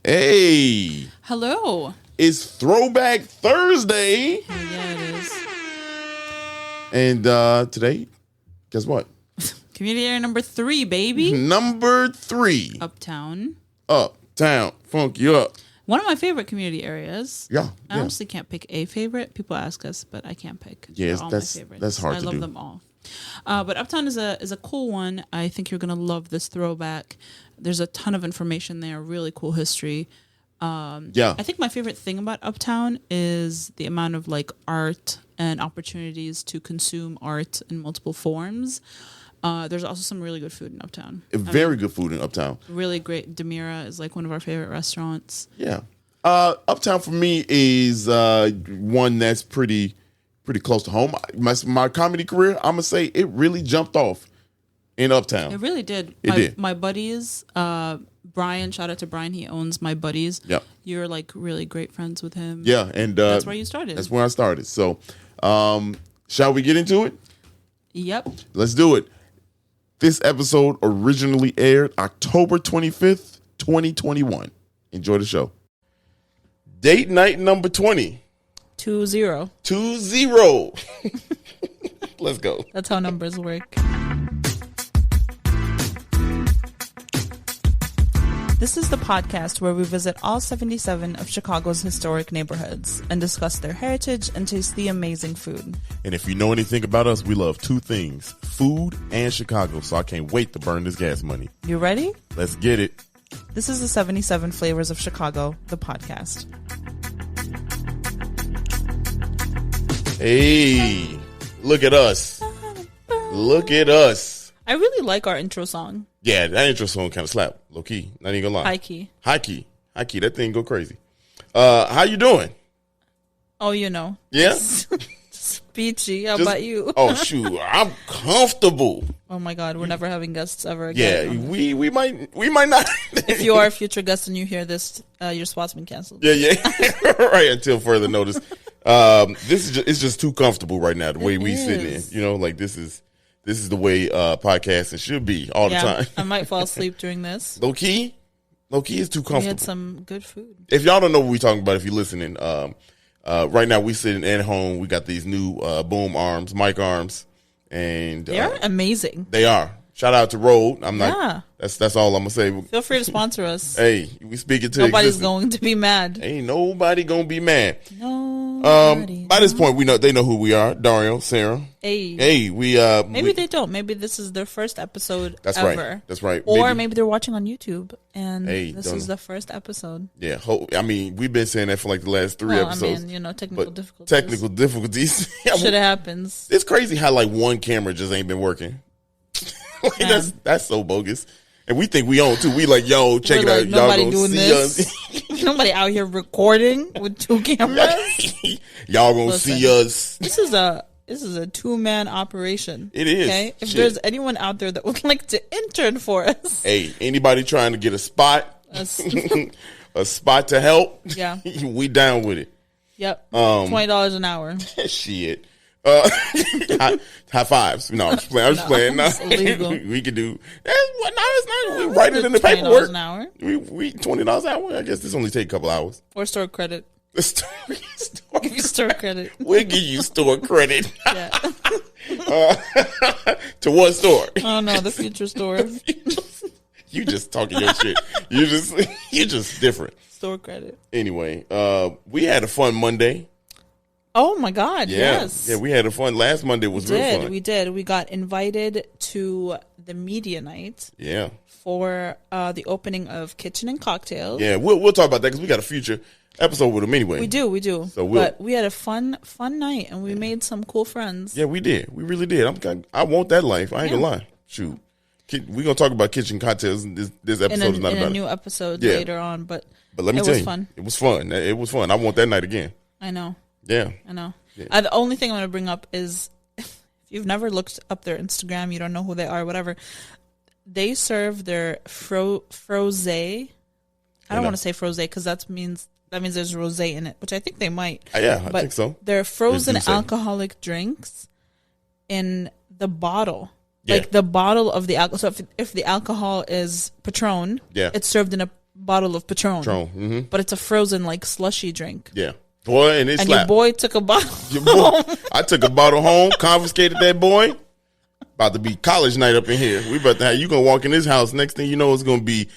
Hey. Hello. It's Throwback Thursday. Oh, yeah, it is. And today, guess what? Community area number 3, baby. Number 3. Uptown. Uptown. Funk you up. One of my favorite community areas. Yeah. I honestly can't pick a favorite. People ask us, but I can't pick. Yeah, all my favorites. That's hard to do. I love them all. But Uptown is a cool one. I think you're going to love this throwback. There's a ton of information there, really cool history. I think my favorite thing about Uptown is the amount of like art and opportunities to consume art in multiple forms. There's also some really good food in Uptown. Very good food in Uptown. Really great. Demira is like one of our favorite restaurants. Yeah. Uptown for me is one that's pretty close to home. My comedy career, I'm gonna say it really jumped off in Uptown. It really did. My buddies, Brian, shout out to Brian. He owns My Buddies. Yep. You're like really great friends with him. Yeah, and that's where you started. That's where I started. So, shall we get into it? Yep. Let's do it. This episode originally aired October 25th, 2021. Enjoy the show. Date night number 20. 20. 20. Let's go. That's how numbers work. This is the podcast where we visit all 77 of Chicago's historic neighborhoods and discuss their heritage and taste the amazing food. And if you know anything about us, we love 2 things, food and Chicago, so I can't wait to burn this gas money. You ready? Let's get it. This is the 77 Flavors of Chicago, the podcast. Hey, look at us. Look at us. I really like our intro song. Yeah, that intro song kind of slap. Low key. Not even gonna lie. High key. High key. High key. That thing go crazy. How you doing? Oh, you know. Yeah? Peachy. How about you? Oh, shoot. I'm comfortable. Oh, my God. We're never having guests ever again. Yeah, we might not. If you are a future guest and you hear this, your spot's been canceled. Yeah. Right, until further notice. It's just too comfortable right now, the way we sitting in. You know, like this is the way podcasting should be all the time. I might fall asleep during this. Low key is too comfortable. We had some good food. If y'all don't know what we're talking about, if you're listening, right now we sitting at home. We got these new boom arms, mic arms, and they're amazing. They are. Shout out to Rode. I'm not. Yeah. That's all I'm gonna say. Feel free to sponsor us. Hey, we speaking to nobody's going to be mad. Ain't nobody gonna be mad. Nobody. By this point, they know who we are. Dario, Sarah. Hey, maybe they don't. Maybe this is their first episode. That's ever. Right. That's right. Or maybe they're watching on YouTube and this is the first episode. Yeah. We've been saying that for like the last 3 episodes. Technical difficulties. Technical difficulties. Shit happens. It's crazy how like one camera just ain't been working. That's so bogus. And we think we own too. We like, yo, check it out. Y'all nobody gonna doing see this. us. Nobody out here recording with 2 cameras. Y'all gonna see us. This is a 2-man operation. It is. Okay. If there's anyone out there that would like to intern for us. Hey, anybody trying to get a spot? A spot to help? Yeah. We down with it. Yep. $20 an hour. Shit. High fives. No, I'm just playing. No, we could do. It's not. We write it in the paperwork. $20 an hour. We $20 an hour. I guess this only take a couple hours. Or store credit. Give you store credit. We'll give you store credit. Yeah. To what store? Oh no, the future store. You just talking your shit. You just different. Store credit. Anyway, we had a fun Monday. Oh my God! Yeah. Yes. Yeah, we had a fun. Last Monday was real fun. We did. We got invited to the media night. Yeah. For the opening of Kitchen and Cocktails. Yeah, we'll talk about that because we got a future episode with them anyway. We do. So but we had a fun night and we made some cool friends. Yeah, we did. We really did. I want that life. I ain't gonna lie. Shoot, we're gonna talk about Kitchen Cocktails. This episode is not about a new episode later on, but let me tell you, it was fun. It was fun. I want that night again. I know. Yeah, I know. Yeah. The only thing I'm going to bring up is if you've never looked up their Instagram, you don't know who they are, whatever. They serve their froze. I don't want to say froze because that means there's rosé in it, which I think they might. I think so. They're frozen alcoholic drinks in the bottle. Yeah. Like the bottle of the alcohol. So if the alcohol is Patron, it's served in a bottle of Patron. Mm-hmm. But it's a frozen, like, slushy drink. Yeah. Boy, and And your boy took a bottle I took a bottle home, confiscated that boy. About to be college night up in here. We about to have, you going to walk in this house. Next thing you know, it's going to be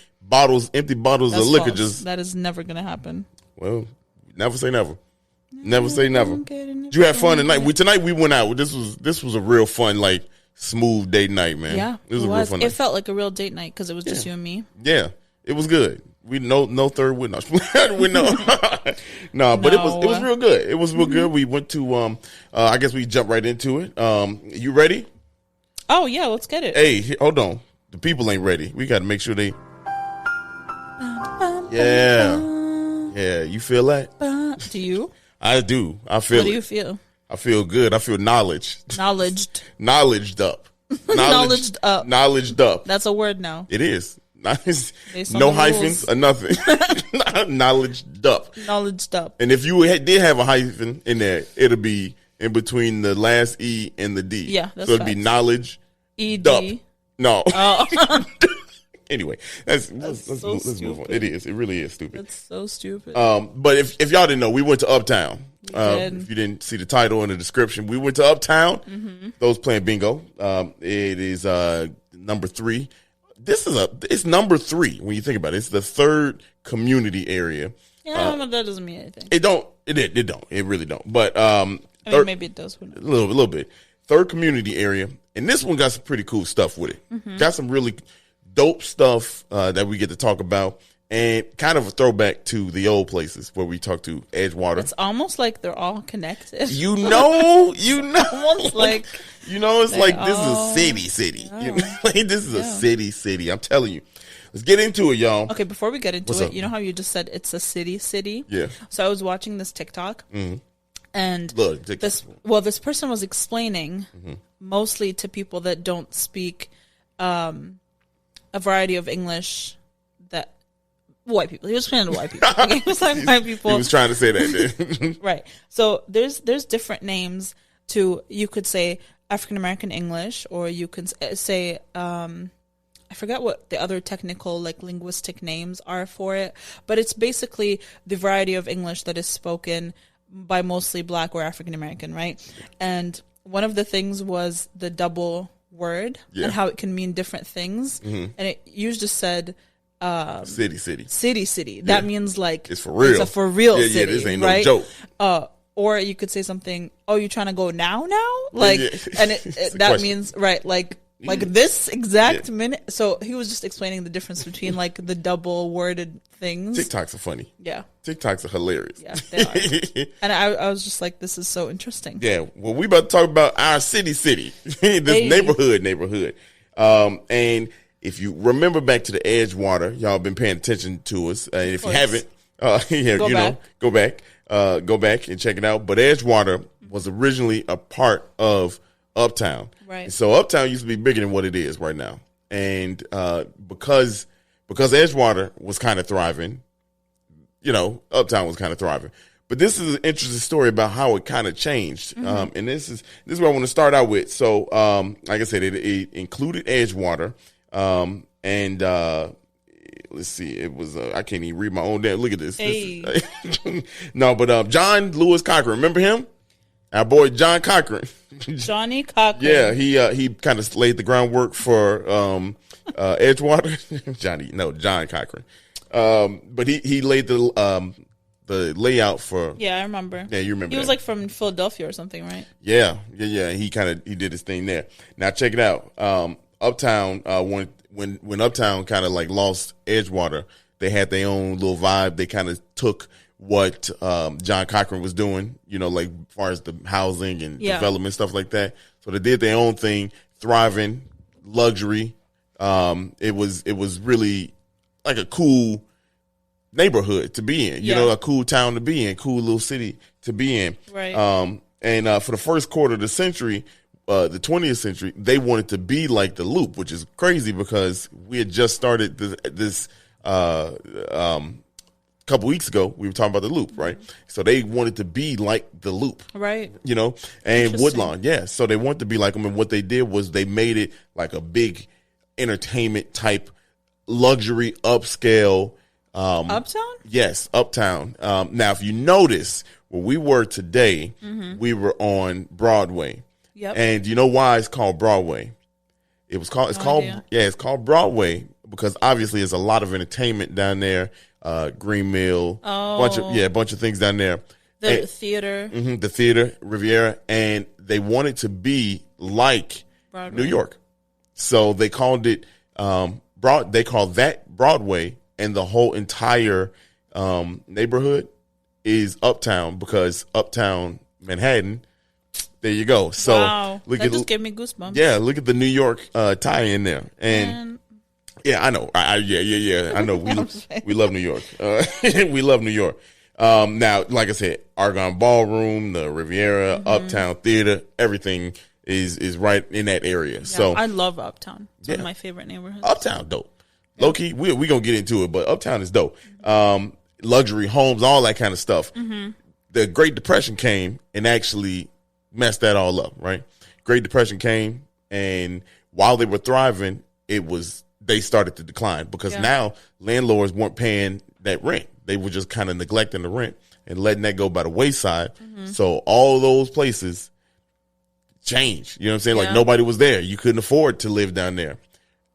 empty bottles of liquor. False. That is never going to happen. Well, never say never. Never say never. Did you have fun tonight? Tonight we went out. This was a real fun, like, smooth date night, man. Yeah, it was a real fun night. It felt like a real date night because it was just you and me. Yeah, it was good. We no third witness. We no, but it was real good. It was real good. We went to I guess we jumped right into it. You ready? Oh yeah, let's get it. Hey, hold on. The people ain't ready. We got to make sure they. Yeah, you feel that? Do you? I do. I feel. What do you feel? I feel good. I feel knowledged. Knowledged up. Knowledged up. Knowledged up. That's a word now. It is. No hyphens or nothing. Knowledged up. Knowledged up. And if you did have a hyphen in there, it'll be in between the last E and the D. Yeah, that's so it'd be knowledge. ED. Up. No. Oh. Anyway, let's move on. It is. It really is stupid. It's so stupid. But if y'all didn't know, we went to Uptown. If you didn't see the title in the description, we went to Uptown. Mm-hmm. Those playing bingo. It is number 3. It's number 3 when you think about it. It's the third community area. Yeah, but that doesn't mean anything. It don't. It really don't. But maybe it does. A little bit. Third community area, and this one got some pretty cool stuff with it. Mm-hmm. Got some really dope stuff that we get to talk about, and kind of a throwback to the old places where we talked to Edgewater. It's almost like they're all connected. You know, almost like it's like this is a city. Oh. You know? Like, this is a city. I'm telling you. Let's get into it, y'all. Okay, before we get into What's it, up? you know how you just said it's a city? Yeah. So I was watching this TikTok, and this person was explaining mostly to people that don't speak a variety of English, that white people. He was explaining to white people. Okay? He was like white people. He was trying to say that. Right. So there's different names to, you could say African American English, or you can say I forgot what the other technical, like, linguistic names are for it, but it's basically the variety of English that is spoken by mostly Black or African American, right? And one of the things was the double word and how it can mean different things. And you just said city. That means like it's for real. It's a for real city. Yeah, this ain't right? no joke. Or you could say something, oh, you trying to go now? Like, and that means, right, like this exact minute. So he was just explaining the difference between, like, the double worded things. TikToks are funny. Yeah. TikToks are hilarious. Yeah, they are. And I was just like, this is so interesting. Yeah. Well, we about to talk about our city. This neighborhood. And if you remember back to the Edgewater, y'all been paying attention to us. And if you haven't, go back and check it out. But Edgewater was originally a part of Uptown. Right. So Uptown used to be bigger than what it is right now. And because Edgewater was kind of thriving, Uptown was kind of thriving. But this is an interesting story about how it kind of changed. And this is what I want to start out with. So, like I said, it included Edgewater. And let's see, it was, I can't even read my own damn, look at this. Hey. No, but John Lewis Cochran, remember him? Our boy John Cochran. Johnny Cochran. Yeah, he kind of laid the groundwork for Edgewater. John Cochran. But he laid the layout for. Yeah, I remember. Yeah, you remember. He was like from Philadelphia or something, right? Yeah. He did his thing there. Now check it out. Uptown, when Uptown kind of like lost Edgewater, they had their own little vibe. They kind of took what John Cochran was doing, like as far as the housing and development, stuff like that. So they did their own thing, thriving, luxury. It was really like a cool neighborhood to be in, a cool town to be in, cool little city to be in. Right. And for the first quarter of the century, the 20th century, they wanted to be like the Loop, which is crazy because we had just started this couple weeks ago. We were talking about the Loop, right? So they wanted to be like the Loop, right? And Woodlawn, yeah. So they wanted to be like them, and what they did was they made it like a big entertainment type, luxury, upscale Uptown? Yes, Uptown. Now, if you notice, where we were today, we were on Broadway. Yep. And you know why it's called Broadway? It's called Broadway because obviously there's a lot of entertainment down there. Green Mill, a bunch of things down there. The theater. The theater, Riviera, and they wanted to be like Broadway. New York. So they called it they called that Broadway, and the whole entire neighborhood is Uptown because Uptown Manhattan. There you go. So wow. That just gave me goosebumps. Yeah, look at the New York tie in there, and yeah, I know. I know. We love New York. We love New York. Now, like I said, Argonne Ballroom, the Riviera, Uptown Theater, everything is right in that area. Yeah, so I love Uptown. It's one of my favorite neighborhoods. Uptown dope. Yeah. Low key, we gonna get into it, but Uptown is dope. Luxury homes, all that kind of stuff. The Great Depression came and actually messed that all up, right? Great Depression came, and while they were thriving, they started to decline because now landlords weren't paying that rent. They were just kind of neglecting the rent and letting that go by the wayside. So all those places changed. You know what I'm saying? Like nobody was there. You couldn't afford to live down there.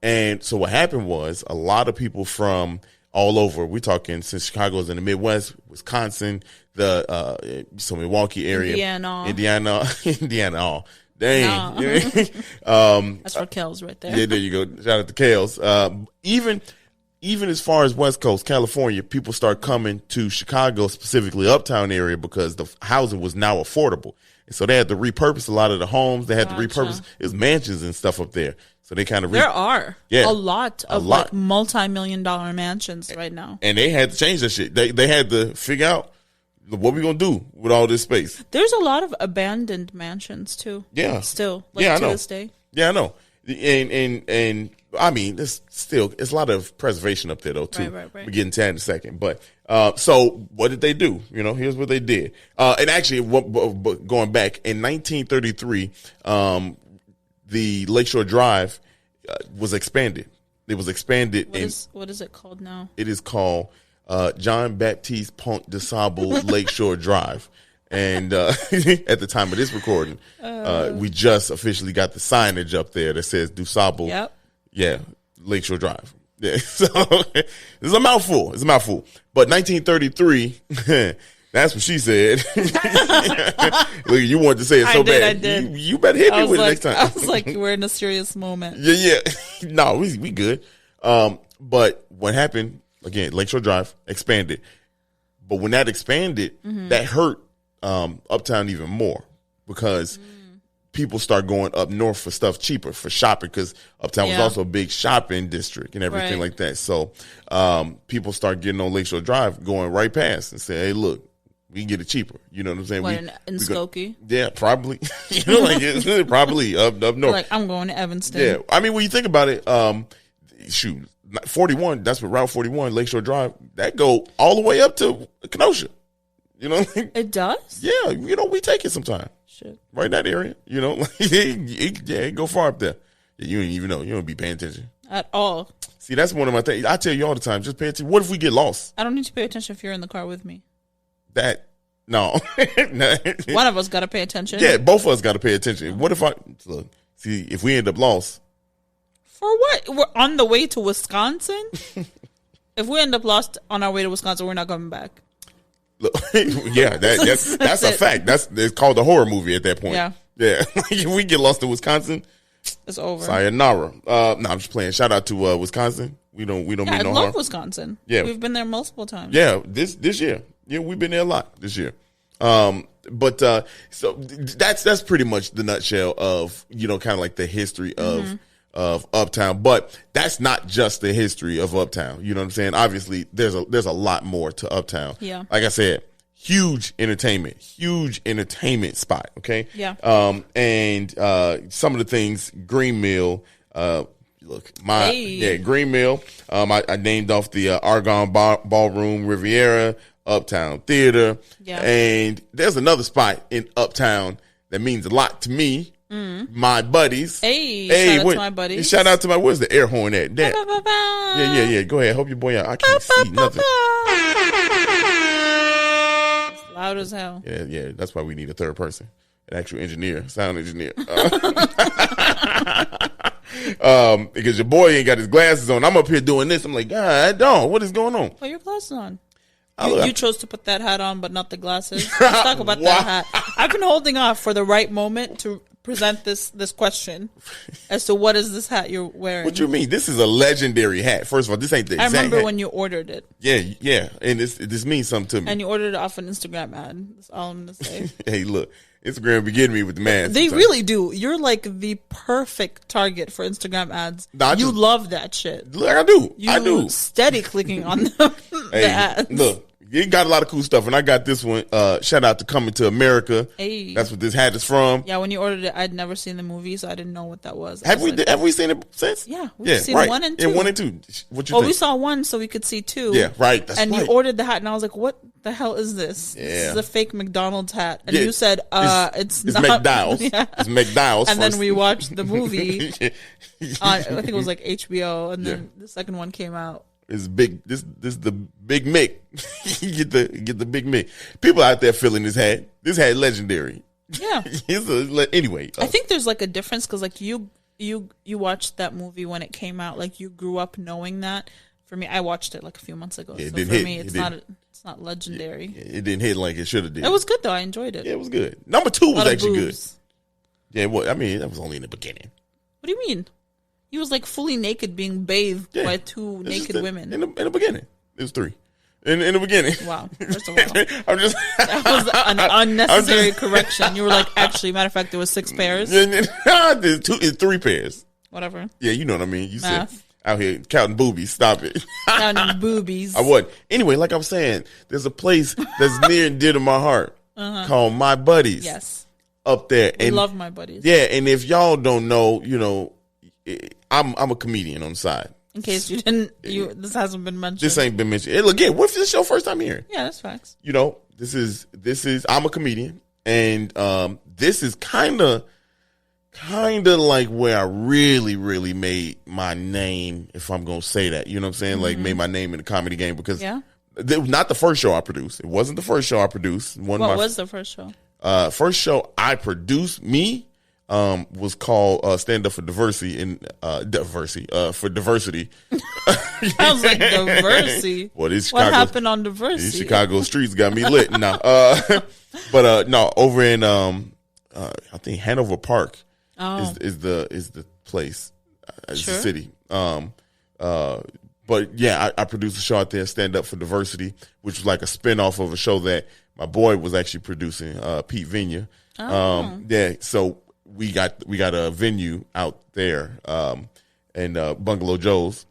And so what happened was a lot of people from all over, we're talking since Chicago's in the Midwest, Wisconsin, the Milwaukee area, Indiana. Oh, dang. That's for Kels right there. Yeah, there you go. Shout out to Kels. Even as far as West Coast, California, people start coming to Chicago, specifically Uptown area, because the housing was now affordable. And so they had to repurpose a lot of the homes. They had to repurpose his mansions and stuff up there. So they kind of there are a lot of like multi-million-dollar mansions right now, and they had to change that shit. They had to figure out what we gonna do with all this space. There's a lot of abandoned mansions too. Yeah, still to this day. Yeah, I know. And I mean, it's a lot of preservation up there though too. Right. We're getting to that in a second, but so what did they do? You know, here's what they did. And actually, going back in 1933. The Lakeshore Drive was expanded. It was expanded. What is it called now? It is called John Baptiste Pont de Sable Lakeshore Drive. And at the time of this recording, we just officially got the signage up there that says Du Sable. Yep. Yeah, Lakeshore Drive. Yeah, so it's a mouthful. But 1933. That's what she said. Look, you wanted to say it so bad. I did. You better hit me with it next time. I was like, we're in a serious moment. Yeah. No, we good. But what happened, again, Lakeshore Drive expanded. But when that expanded, that hurt Uptown even more because people start going up north for stuff cheaper, for shopping, because Uptown was also a big shopping district and everything like that. So people start getting on Lakeshore Drive, going right past and say, hey, look, we can get it cheaper. You know what I'm saying? In Skokie? Yeah, probably. You know, like it's probably up north. Like, I'm going to Evanston. Yeah. I mean, when you think about it, 41, that's what Route 41, Lakeshore Drive, that go all the way up to Kenosha. You know what I mean? It does? Yeah. You know, we take it sometime. Shit. Right in that area. You know, it go far up there. You don't even know. You don't be paying attention. At all. See, that's one of my things. I tell you all the time, just pay attention. What if we get lost? I don't need to pay attention if you're in the car with me. No. One of us got to pay attention. Yeah, both of us got to pay attention. What if if we end up lost? For what? We're on the way to Wisconsin? If we end up lost on our way to Wisconsin, we're not coming back. Look, yeah, that's a fact. It's called a horror movie at that point. Yeah. If we get lost in Wisconsin, it's over. Sayonara. No, I'm just playing. Shout out to Wisconsin. We don't mean no harm. I love Wisconsin. Yeah, we've been there multiple times. Yeah, this year. Yeah, we've been there a lot this year. But so that's pretty much the nutshell of, you know, kind of like the history of Uptown. But that's not just the history of Uptown. You know what I'm saying? Obviously, there's a lot more to Uptown. Yeah. Like I said, huge entertainment spot. Okay. Yeah. And some of the things, Green Mill. Green Mill. I named off the Argonne Ballroom, Riviera, Uptown Theater. Yeah. And there's another spot in Uptown that means a lot to me My buddies. Hey, shout out to my buddies. Shout out to my, where's the air horn at? That. Yeah. Go ahead. Help your boy out. I can't see nothing. It's loud as hell. Yeah. That's why we need a third person. An actual engineer, sound engineer. Because your boy ain't got his glasses on. I'm up here doing this. I'm like, God, don't. What is going on? Put your glasses on. You chose to put that hat on, but not the glasses. Let's talk about that hat. I've been holding off for the right moment to present this question as to what is this hat you're wearing. What you mean? This is a legendary hat. First of all, this ain't the exact I remember hat. when you ordered it. Yeah. And this means something to me. And you ordered it off an Instagram ad. That's all I'm going to say. Hey, look. Instagram be getting me with the man. They really do. You're like the perfect target for Instagram ads. You love that shit. Look, I do. I do. Steady clicking on the ads. Look, you got a lot of cool stuff, and I got this one. Shout out to Coming to America. Hey. That's what this hat is from. Yeah, when you ordered it, I'd never seen the movie, so I didn't know what that was. Have we seen it since? Yeah, we've seen 1 and 2. Yeah, 1 and 2. What you think? We saw 1 so we could see 2. Yeah, right. That's and right. you ordered the hat, and I was like, what the hell is this? Yeah. This is a fake McDonald's hat. And you said, it's not. McDowell's. Yeah. It's McDowell's. And then we watched the movie. I think it was like HBO, and then the second one came out. It's big. This the Big Mick. you get the Big Mick. People out there feeling this hat. This hat legendary. Yeah. Anyway, I think there's like a difference because like you watched that movie when it came out. Like you grew up knowing that. For me, I watched it like a few months ago. Yeah, so for me, it's not legendary. It didn't hit like it should have did. It was good though. I enjoyed it. Yeah, it was good. Number 2 was actually good. Boobs. Yeah, I mean, that was only in the beginning. What do you mean? He was like fully naked, being bathed by 2 naked women. In the beginning, it was 3. In the beginning. Wow. First of all, that was an unnecessary correction. You were like, actually, matter of fact, there was 6 pairs. There's 3 pairs. Whatever. Yeah, you know what I mean. You Math. said out here counting boobies. Stop it. Counting boobies. I wasn't. Anyway, like I was saying, there's a place that's near and dear to my heart called My Buddies. Yes. Up there. I love My Buddies. Yeah, and if y'all don't know, I'm a comedian on the side. In case you didn't, this hasn't been mentioned. This ain't been mentioned. Hey, look, again, what if this is your first time here? Yeah, that's facts. This is. I'm a comedian, and this is kind of like where I really, really made my name, if I'm gonna say that. You know what I'm saying? Like made my name in the comedy game because not the first show I produced. It wasn't the first show I produced. What was the first show? First show I produced was called Stand Up for Diversity for diversity. I was like, diversity. Well, what happened on diversity? These Chicago streets got me lit. No, over in I think Hanover Park is the place, it's the city. But yeah, I produced a show out there, Stand Up for Diversity, which was like a spinoff of a show that my boy was actually producing, Pete Vigna. Yeah, so we got a venue out there, and Bungalow Joe's,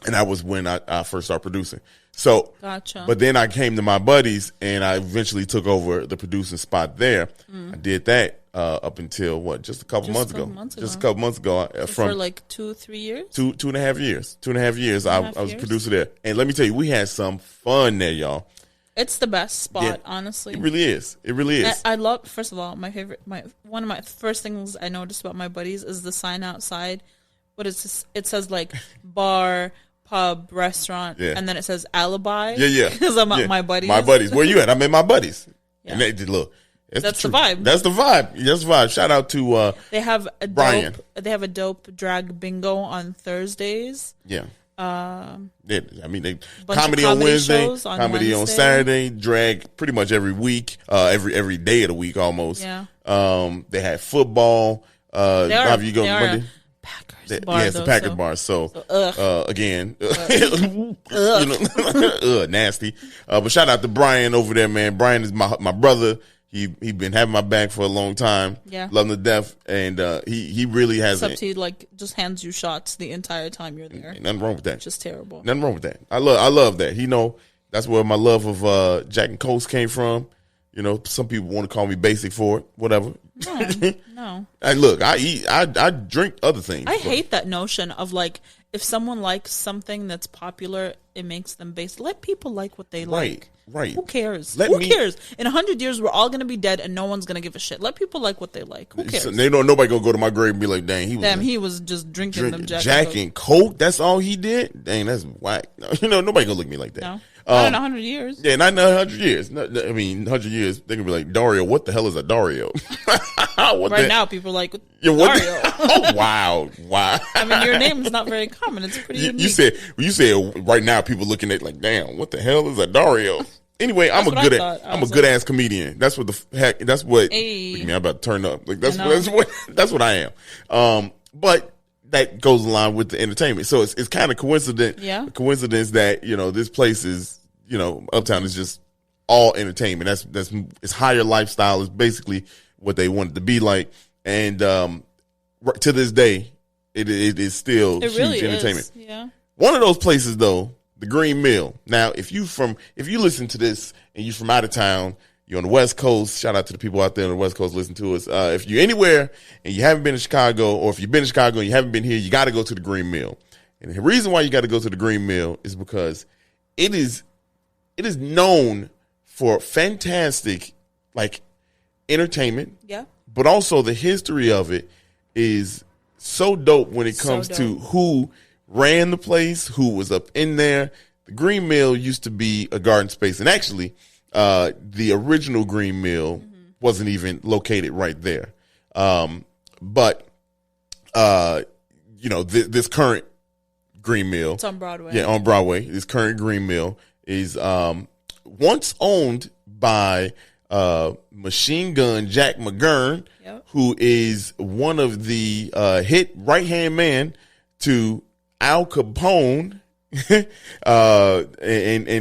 and that was when I first started producing. So, gotcha. But then I came to My Buddies, and I eventually took over the producing spot there. I did that up until just a couple months ago. Just a couple months ago. For like 2-3 years. 2.5 years. 2.5 years. I was a producer there, and let me tell you, we had some fun there, y'all. It's the best spot, honestly. It really is. It really is. I love. First of all, one of my first things I noticed about My Buddies is the sign outside. But it says like bar, pub, restaurant, and then it says alibi. Yeah. Because I'm at My Buddies. My Buddies. Where you at? I'm at My Buddies. Yeah. And they did look. That's the vibe. That's the vibe. That's the vibe. Shout out to they have a Brian. They have a dope drag bingo on Thursdays. Yeah. I mean, comedy on Wednesday, comedy on Saturday, drag pretty much every week, every day of the week almost. Yeah. They had football. You go Monday. Packers bar. It's a Packer bar. So again, nasty. But shout out to Brian over there, man. Brian is my brother. He been having my back for a long time. Yeah. Love him to death. And he really has. Except he just hands you shots the entire time you're there. Nothing wrong with that. Just terrible. Nothing wrong with that. I love that. That's where my love of Jack and Coast came from. Some people want to call me basic for it. Whatever. No. Hey, look, I drink other things. I hate that notion of like if someone likes something that's popular, it makes them base. Let people like what they like. Right. Who cares? Who cares? In 100 years, we're all going to be dead and no one's going to give a shit. Let people like what they like. Who cares? They don't, nobody going to go to my grave and be like, dang, he was just drinking them Jack and Coke. That's all he did? Dang, that's whack. You know, nobody going to look at me like that. No. Not in 100 years. Yeah, not in 100 years. I mean, 100 years, they're going to be like, Dario, what the hell is a Dario? Now, people are like, Dario. Oh, wow. I mean, your name is not very common. It's pretty unique. You said right now, people looking at it like, damn, what the hell is a Dario? Anyway, I'm a good ass comedian. That's what the heck. That's what. Hey. I'm about to turn up. Like that's what I am. But that goes along with the entertainment. So it's kind of coincidence. Yeah. Coincidence that this place is Uptown is just all entertainment. That's it's higher lifestyle. Is basically what they want it to be like. And to this day, it is still huge really entertainment. Is. Yeah. One of those places though. The Green Mill. Now, if you listen to this and you're from out of town, you're on the West Coast. Shout out to the people out there on the West Coast listening to us. If you're anywhere and you haven't been to Chicago, or if you've been to Chicago and you haven't been here, you got to go to the Green Mill. And the reason why you got to go to the Green Mill is because it is known for fantastic entertainment. Yeah. But also the history of it is so dope when it comes to who ran the place, who was up in there. The Green Mill used to be a garden space. And actually, the original Green Mill wasn't even located right there. But this current Green Mill. It's on Broadway. Yeah, on Broadway. This current Green Mill is once owned by Machine Gun Jack McGurn, who is one of the hit right-hand man to Al Capone, and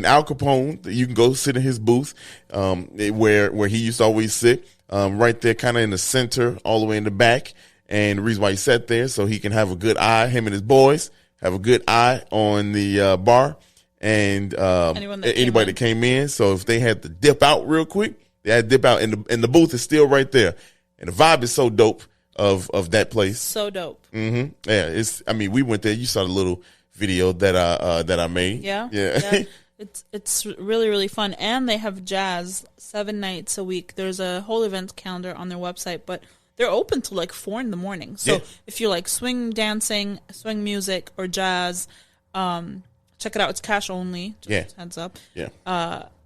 Al Capone, you can go sit in his booth, where he used to always sit, right there, kind of in the center, all the way in the back. And the reason why he sat there, so he can have a good eye, him and his boys have a good eye on the bar, and anybody that came in. So if they had to dip out real quick, they had to dip out, and the booth is still right there, and the vibe is so dope. Of that place. So dope. Mm-hmm. Yeah, we went there. You saw the little video that I made. Yeah. It's really, really fun. And they have jazz 7 nights a week. There's a whole event calendar on their website, but they're open till 4 a.m. So if you like swing dancing, swing music, or jazz, check it out. It's cash only. Just heads up. Yeah.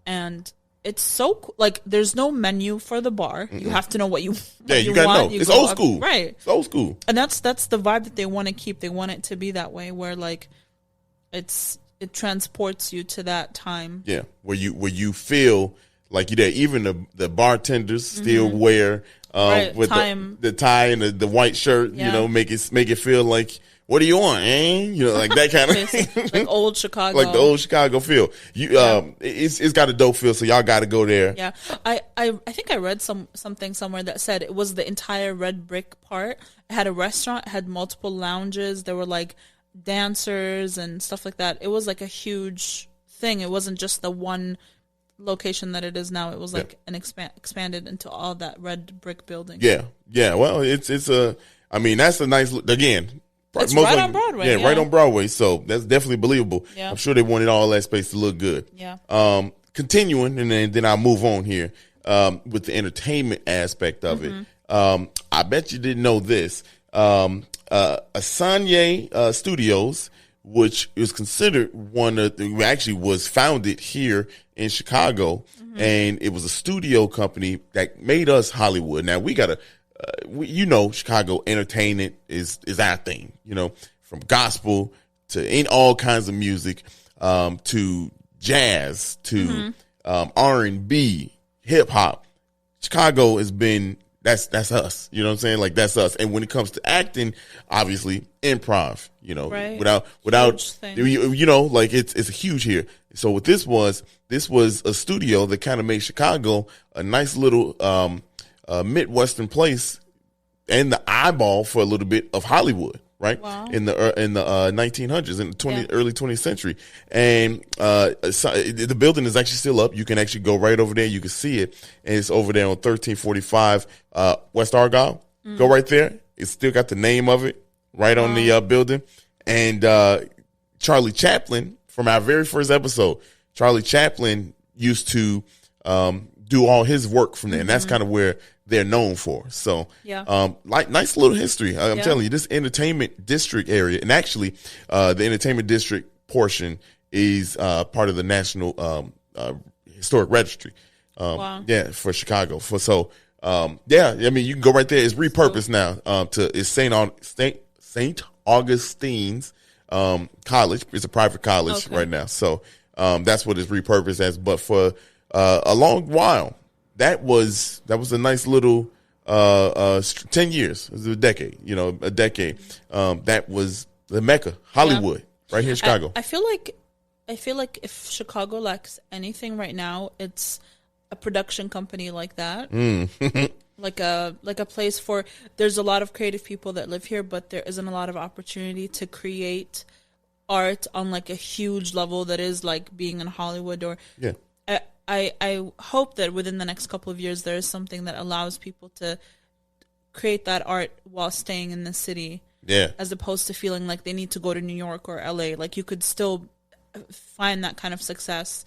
And it's so there's no menu for the bar. Mm-mm. You have to know what you you gotta know. It's old school, right? It's old school, and that's the vibe that they want to keep. They want it to be that way, where it transports you to that time. Yeah, where you feel like you're there. Even the bartenders still wear with the tie and the white shirt. Yeah. Make it feel like. What do you want, eh? Like that kind of like old Chicago, like the old Chicago feel. It's got a dope feel, so y'all got to go there. Yeah, I think I read something somewhere that said it was the entire red brick part. It had a restaurant, it had multiple lounges. There were dancers and stuff like that. It was a huge thing. It wasn't just the one location that it is now. It was expanded into all that red brick building. Yeah. Well, it's a. That's a nice again. It's right on Broadway. Yeah, right on Broadway. So that's definitely believable. Yeah. I'm sure they wanted all that space to look good. Yeah. Continuing, and then I'll move on here with the entertainment aspect of it. I bet you didn't know this. Asanye Studios, which is considered was founded here in Chicago, and it was a studio company that made us Hollywood. Now we gotta. Chicago entertainment is our thing, from gospel to in all kinds of music, to jazz, to R&B, hip hop. Chicago has been, that's us, you know what I'm saying? That's us. And when it comes to acting, obviously improv, right. without, it's huge here. So what this was a studio that kind of made Chicago a nice little, Midwestern place and the eyeball for a little bit of Hollywood, right? Wow. In the 1900s, in the early 20th century, and the building is actually still up. You can actually go right over there. You can see it, and it's over there on 1345 West Argyle. Go right there. It's still got the name of it right on the building, And Charlie Chaplin, from our very first episode, Charlie Chaplin used to do all his work from there, and that's kind of where they're known for. So, like nice little history. I'm telling you, this entertainment district area, and actually, the entertainment district portion is part of the National Historic Registry. Yeah, for Chicago. I mean, you can go right there. It's repurposed now to it's St. Augustine's College. It's a private college right now, so that's what it's repurposed as. But for a long while, that was a nice little 10 years. It was a decade. That was the Mecca, Hollywood, right here in Chicago. I feel like if Chicago lacks anything right now, it's a production company like that. like a place for, there's a lot of creative people that live here, but there isn't a lot of opportunity to create art on like a huge level that is like being in Hollywood. Or I hope that within the next couple of years there is something that allows people to create that art while staying in the city, as opposed to feeling like they need to go to New York or LA. Like you could still find that kind of success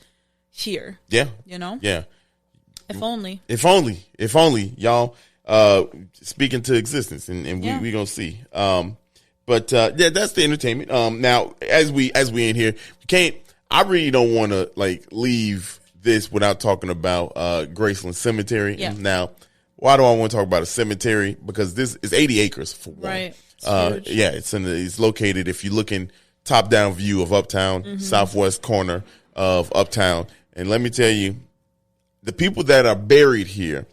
here. If only y'all speaking to existence, and we gonna see. But that's the entertainment. Now as we in here, we can't. I really don't want to like leave this without talking about Graceland Cemetery. Now, why do I want to talk about a cemetery? Because this is 80 acres for one. Right. It's located, if you're looking top down view of Uptown, southwest corner of Uptown, and let me tell you, the people that are buried here,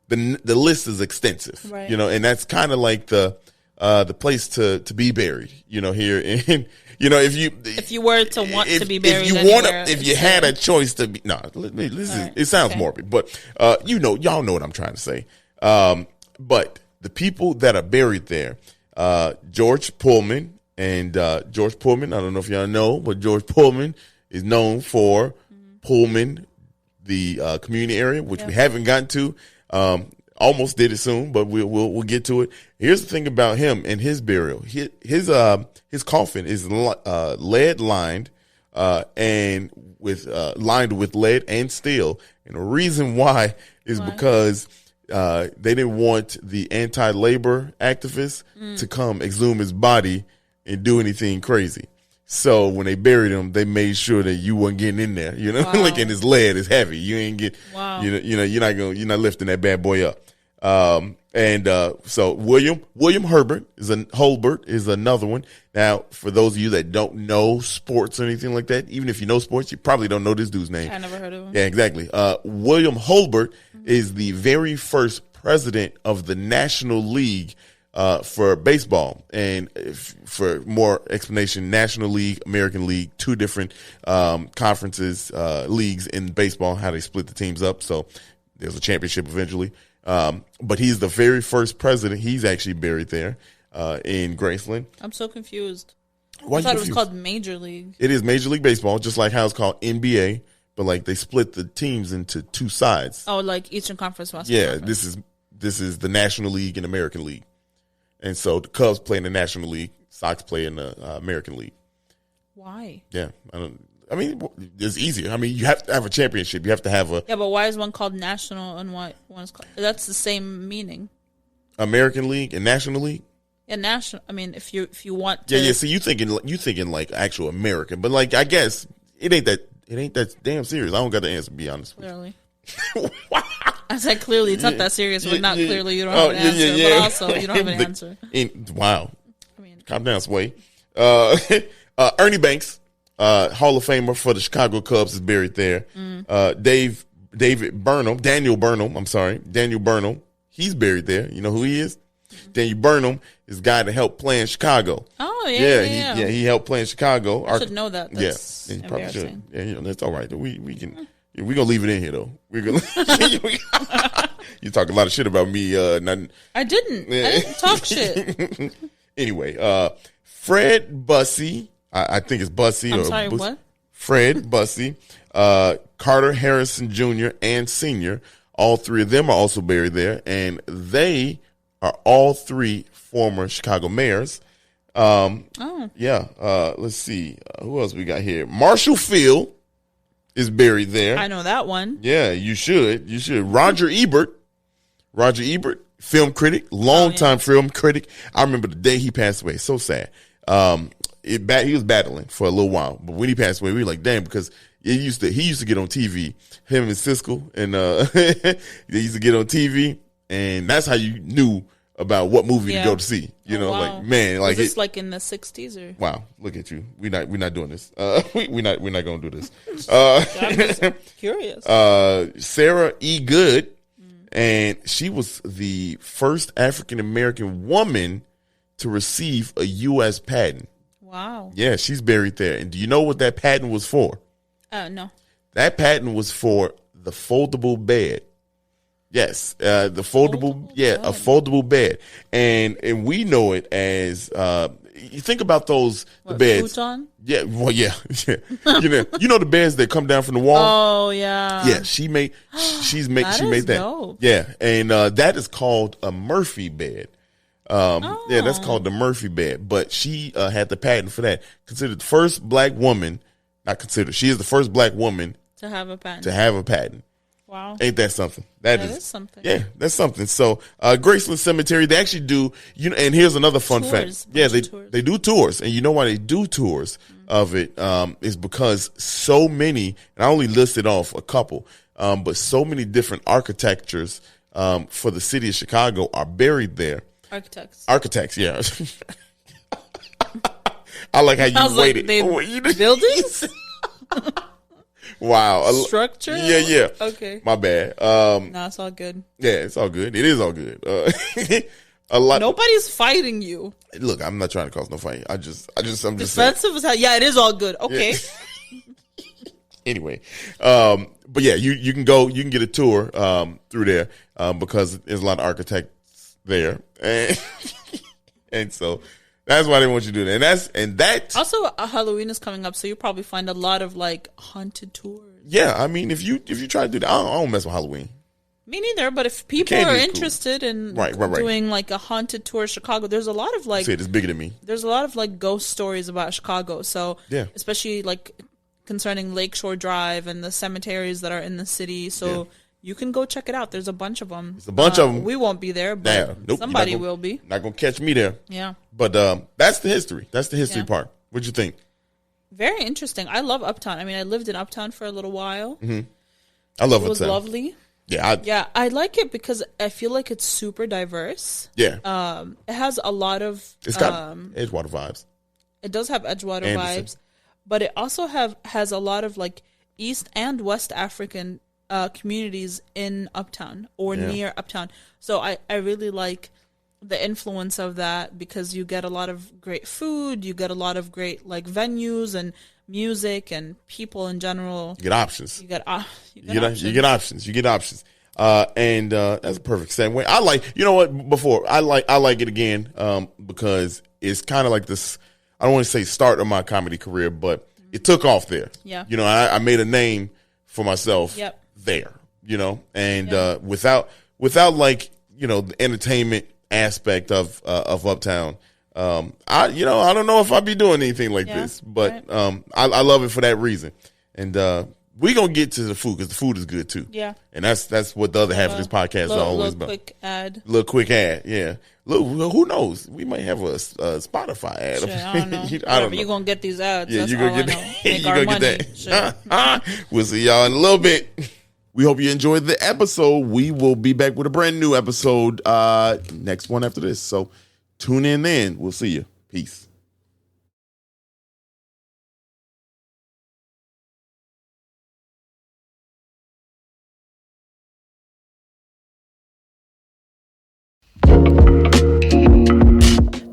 the list is extensive, right. And that's kind of like the place to be buried, here in, if you were to want to be buried, if you had a choice to be, it sounds morbid, but y'all know what I'm trying to say. But the people that are buried there, George Pullman, and George Pullman, I don't know if y'all know, but George Pullman is known for Pullman, the community area, which we haven't gotten to. Almost did it soon, but we'll get to it. Here's the thing about him and his burial. His coffin is lead lined, and with lined with lead and steel. And the reason why is because they didn't want the anti-labor activists to come exhume his body and do anything crazy. So when they buried him, they made sure that you wasn't getting in there, like, and his lead is heavy. You ain't get, you're not lifting that bad boy up. So William Holbert is another one. Now, for those of you that don't know sports or anything like that, even if you know sports, you probably don't know this dude's name. I never heard of him. Yeah, exactly. William Holbert is the very first president of the National League for baseball. And for more explanation, National League, American League, two different conferences, leagues in baseball, how they split the teams up. So there's a championship eventually. But he's the very first president. He's actually buried there in Graceland. I'm so confused. Why I thought it was called Major League. It is Major League Baseball, just like how it's called NBA. But like they split the teams into two sides. Oh, like Eastern Conference, Western Conference. This is the National League and American League. And so the Cubs play in the National League, Sox play in the American League. Why? Yeah, it's easier. I mean, you have to have a championship. You have to have a. Yeah, but why is one called National and why one is called? That's the same meaning. American League and National League. Yeah, national. I mean, if you want to. Yeah. So you thinking like actual American, but like I guess it ain't that damn serious. I don't got the answer, to be honest. Clearly. I said clearly it's not that serious, but not clearly you don't have an answer. But also you don't have an answer. Wow. I mean, calm down, Sway. Ernie Banks, Hall of Famer for the Chicago Cubs, is buried there. Daniel Burnham, he's buried there. You know who he is? Daniel Burnham is the guy that helped play in Chicago. Oh yeah. He helped play in Chicago. I should know that. That's you probably should. Yeah, that's all right. We can. We're gonna leave it in here though. We're gonna. You talk a lot of shit about me. I didn't talk shit. Anyway, Fred Bussey. I think it's Bussey. I'm sorry, what? Fred Bussey, Carter Harrison Jr. and Sr. All three of them are also buried there, and they are all three former Chicago mayors. Yeah. Let's see. Who else we got here? Marshall Field is buried there. I know that one. Yeah, you should. You should. Roger Ebert, film critic, longtime film critic. I remember the day he passed away. So sad. He was battling for a little while, but when he passed away, we were like, damn, because he used to get on TV. Him and Siskel, and they used to get on TV, and that's how you knew about what movie to go to see. You know, wow. like, man, like was this like in the 60s or? Wow, look at you. We're not doing this. We're not going to do this. I'm just curious. Sarah E. Good, and she was the first African American woman to receive a U.S. patent. Wow. Yeah, she's buried there. And do you know what that patent was for? No. That patent was for the foldable bed. Yes, the foldable bed. A foldable bed, and we know it as you think about those the beds. Futon? Yeah, well, yeah. you know the beds that come down from the wall. Oh yeah, yeah. She made that. Dope. Yeah, and that is called a Murphy bed. Yeah, that's called the Murphy bed. But she had the patent for that. Considered the first black woman. Not considered. She is the first black woman to have a patent. Wow. Ain't that something? That is something. Yeah, that's something. So, Graceland Cemetery, they actually do, and here's another fun fact. Yeah, they do tours. And you know why they do tours of it is because so many, and I only listed off a couple, but so many different architectures for the city of Chicago are buried there. Architects, yeah. I like how you waited. Buildings? Wow. Structure? Yeah. Okay. My bad. No, it's all good. Yeah, it's all good. It is all good. A lot. Nobody's fighting you. Look, I'm not trying to cause no fight. I'm just defensive as hell. Yeah, it is all good. Okay. Yeah. Anyway, but yeah, you can get a tour through there because there's a lot of architects there, and so that's why they want you to do that. And that also Halloween is coming up, so you probably find a lot of like haunted tours. Yeah, I mean, if you try to do that, I don't mess with Halloween. Me neither, but if people are interested in doing like a haunted tour of Chicago, there's a lot of like it's bigger than me. There's a lot of like ghost stories about Chicago. So yeah, especially like concerning Lakeshore Drive and the cemeteries that are in the city. So you can go check it out. There's a bunch of them. There's a bunch of them. We won't be there, but somebody will be. Not gonna catch me there. Yeah, but that's the history. That's the history part. What'd you think? Very interesting. I love Uptown. I mean, I lived in Uptown for a little while. Mm-hmm. I love Uptown. It was lovely. Yeah, I like it because I feel like it's super diverse. Yeah. It has a lot of. It's got Edgewater vibes. It does have Edgewater vibes, but it also has a lot of like East and West African communities in Uptown or near Uptown. So I really like the influence of that because you get a lot of great food, you get a lot of great like venues and music and people in general. You get options. You get options. You get options. And that's a perfect segue. I like, you know what, before I like it again because it's kind of like this, I don't want to say start of my comedy career, but it took off there. Yeah. You know, I made a name for myself there, you know, and without like, you know, the entertainment aspect of Uptown, I don't know if I'd be doing anything like this, but I love it for that reason. And we're gonna get to the food because the food is good too. Yeah, and that's what the other half of this podcast is always about. Little quick ad, yeah. Look, who knows? We might have a Spotify ad. Shit, I don't know. I don't know. You're gonna get these ads. Yeah, you're gonna get that. Make our money. We'll see y'all in a little bit. We hope you enjoyed the episode. We will be back with a brand new episode next one after this. So tune in then. We'll see you. Peace.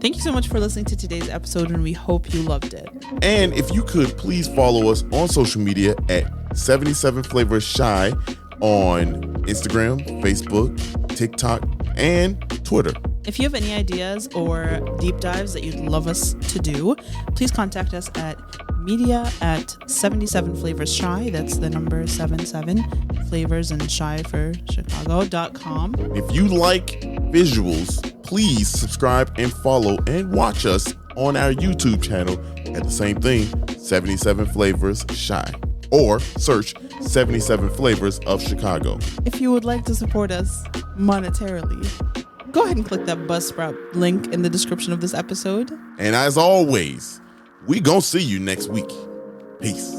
Thank you so much for listening to today's episode, and we hope you loved it. And if you could, please follow us on social media at 77 Flavors Shy on Instagram, Facebook, TikTok, and Twitter. If you have any ideas or deep dives that you'd love us to do, please contact us at media@77flavorsshy. That's the number 77 flavors and shy for Chicago.com. If you like visuals, please subscribe and follow and watch us on our YouTube channel at the same thing, 77 Flavors Shy, or search 77 Flavors of Chicago. If you would like to support us monetarily, go ahead and click that Buzzsprout link in the description of this episode. And as always, we gonna see you next week. Peace.